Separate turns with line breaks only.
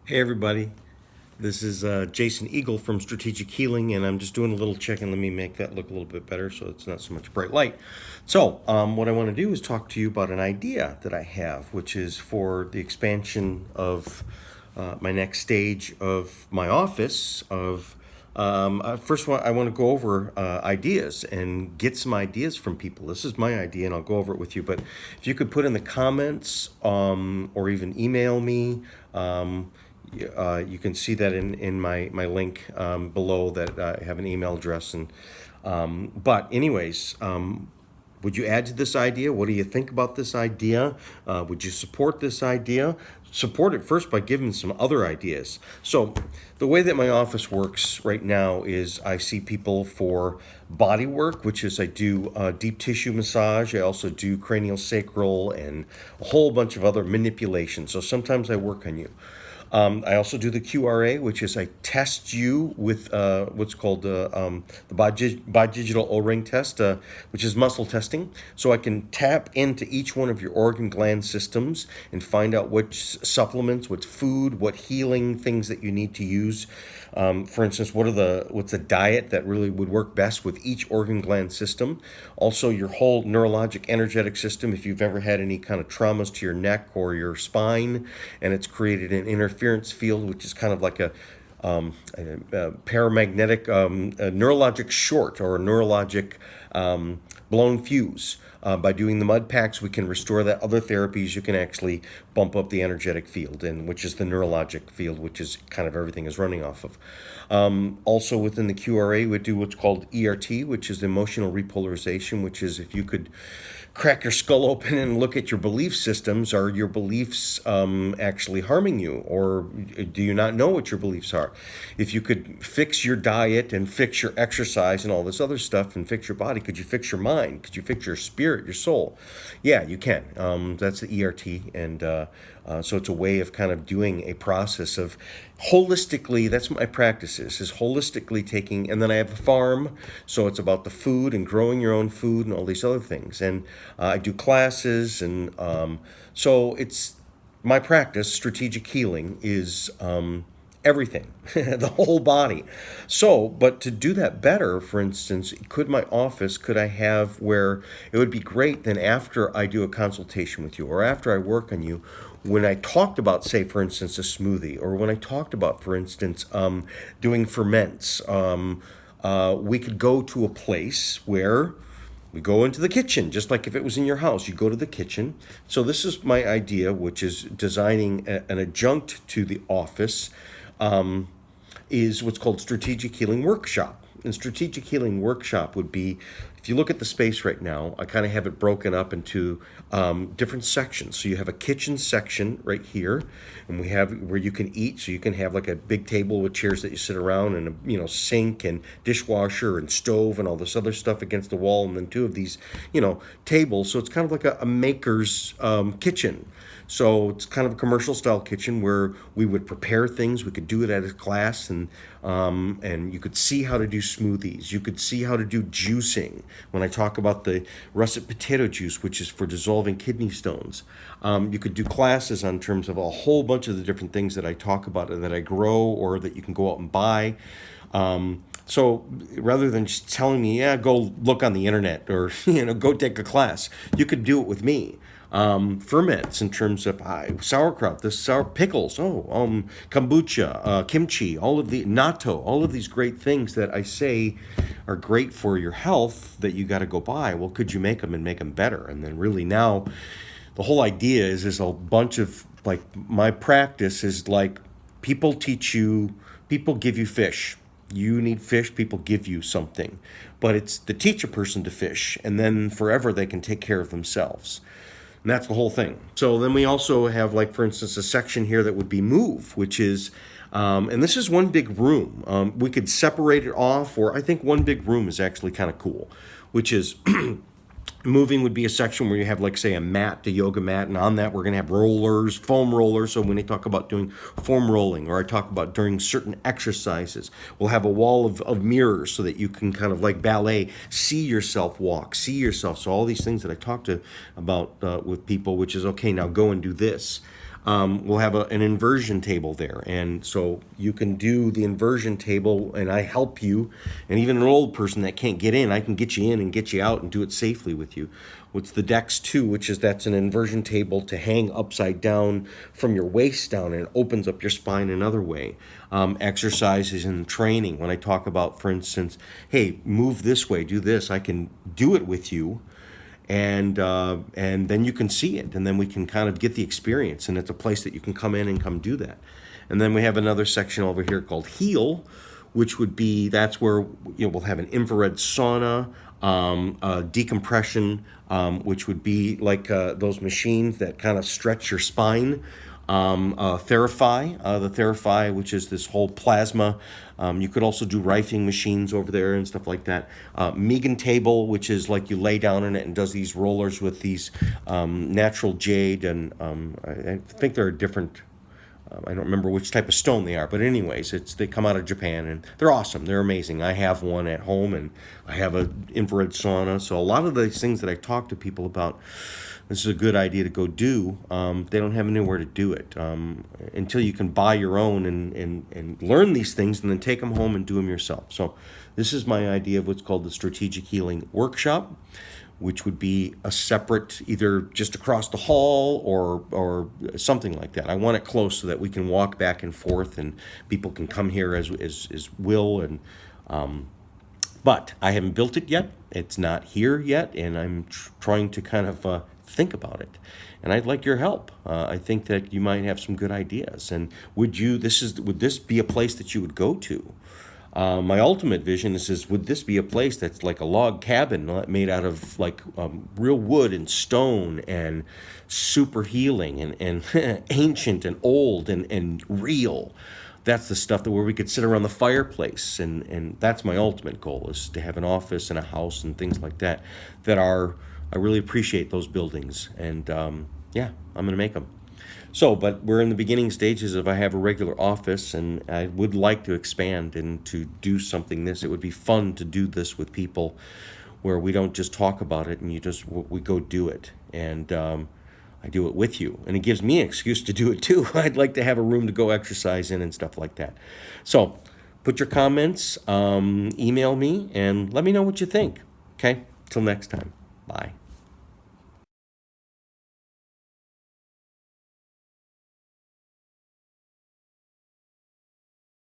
Hey everybody, this is Jason Eagle from Strategic Healing, and I'm just doing a little check and let me make that look a little bit better so it's not so much bright light. So what I want to do is talk to you about an idea that I have, which is for the expansion of my next stage of my office. First, I want to go over ideas and get some ideas from people. This is my idea, and I'll go over it with you. But if you could put in the comments or even email me. You can see that in my link below that I have an email address. But anyways, would you add to this idea? What do you think about this idea? Would you support this idea? Support it first by giving some other ideas. So the way that my office works right now is I see people for body work, which is I do deep tissue massage. I also do cranial sacral and a whole bunch of other manipulations. So sometimes I work on you. I also do the QRA, which is I test you with what's called the bi-digital O-ring test, which is muscle testing. So I can tap into each one of your organ gland systems and find out which supplements, what food, what healing things that you need to use. For instance, what's the diet that really would work best with each organ gland system. Also, your whole neurologic energetic system, if you've ever had any kind of traumas to your neck or your spine, and it's created an interference field, which is kind of like a paramagnetic a neurologic short or a neurologic blown fuse. By doing the mud packs, we can restore that. Other therapies, you can actually bump up the energetic field, and which is the neurologic field, which is kind of everything is running off of. Also within the QRA, we do what's called ERT, which is emotional repolarization, which is if you could crack your skull open and look at your belief systems. Are your beliefs actually harming you, or do you not know what your beliefs are? If you could fix your diet and fix your exercise and all this other stuff and fix your body, could you fix your mind? Could you fix your spirit, your soul? Yeah, you can. That's the ERT, and so it's a way of kind of doing a process of holistically. That's what my practice is holistically taking. And then I have a farm, so it's about the food and growing your own food and all these other things. And I do classes, and so it's my practice. Strategic healing is everything, the whole body. So, but to do that better, for instance, could I have where it would be great then after I do a consultation with you or after I work on you, when I talked about, say, for instance, a smoothie, or when I talked about, for instance, doing ferments, we could go to a place where we go into the kitchen, just like if it was in your house. You go to the kitchen. So this is my idea, which is designing an adjunct to the office, is what's called Strategic Healing Workshop. And Strategic Healing Workshop would be, if you look at the space right now, I kind of have it broken up into different sections. So you have a kitchen section right here, and we have where you can eat. So you can have like a big table with chairs that you sit around, and a sink and dishwasher and stove and all this other stuff against the wall, and then two of these tables. So it's kind of like a maker's kitchen. So it's kind of a commercial style kitchen where we would prepare things. We could do it at a class, and you could see how to do smoothies. You could see how to do juicing. When I talk about the russet potato juice, which is for dissolving kidney stones, you could do classes on terms of a whole bunch of the different things that I talk about and that I grow or that you can go out and buy. So rather than just telling me, yeah, go look on the internet or go take a class, you could do it with me. Ferments in terms of sauerkraut, this sour pickles, kombucha, kimchi, all of the natto, all of these great things that I say are great for your health that you got to go buy. Well, could you make them and make them better? And then really now, the whole idea is a bunch of like my practice is like people teach you, people give you fish. You need fish, people give you something. But it's to teach a person to fish, and then forever they can take care of themselves. And that's the whole thing. So then we also have, like, for instance, a section here that would be move, which is, and this is one big room. We could separate it off, or I think one big room is actually kind of cool, which is moving would be a section where you have, like, say, a mat, a yoga mat, and on that we're going to have rollers, foam rollers. So when I talk about doing foam rolling, or I talk about during certain exercises, we'll have a wall of mirrors so that you can kind of like ballet, see yourself walk, see yourself. So all these things that I talked about with people, which is, okay, now go and do this. we'll have an inversion table there. And so you can do the inversion table, and I help you. And even an old person that can't get in, I can get you in and get you out and do it safely with you. What's the Dex 2, which is that's an inversion table to hang upside down from your waist down, and it opens up your spine another way. Exercises and training. When I talk about, for instance, hey, move this way, do this, I can do it with you, and then you can see it, and then we can kind of get the experience, and it's a place that you can come in and come do that. And then we have another section over here called Heal, which would be, that's where we'll have an infrared sauna, decompression, which would be like those machines that kind of stretch your spine. The Therify, which is this whole plasma. You could also do rifting machines over there and stuff like that. Megan table, which is like you lay down in it and does these rollers with these natural jade, and I think there are different. I don't remember which type of stone they are, but anyways, they come out of Japan, and they're awesome. They're amazing. I have one at home, and I have an infrared sauna. So a lot of these things that I talk to people about, this is a good idea to go do. They don't have anywhere to do it until you can buy your own and learn these things, and then take them home and do them yourself. So this is my idea of what's called the Strategic Healing Workshop, which would be a separate, either just across the hall or something like that. I want it close so that we can walk back and forth, and people can come here as will. And but I haven't built it yet. It's not here yet, and I'm trying to kind of think about it. And I'd like your help. I think that you might have some good ideas. And would this be a place that you would go to? My ultimate vision is would this be a place that's like a log cabin made out of like real wood and stone, and super healing, and ancient and old and real. That's the stuff where we could sit around the fireplace, and that's my ultimate goal, is to have an office and a house and things like that I really appreciate those buildings, and yeah, I'm gonna make them. So, but we're in the beginning stages of, I have a regular office, and I would like to expand and to do something this. It would be fun to do this with people, where we don't just talk about it and we go do it. And I do it with you, and it gives me an excuse to do it too. I'd like to have a room to go exercise in and stuff like that. So put your comments, email me, and let me know what you think. Okay, till next time, bye.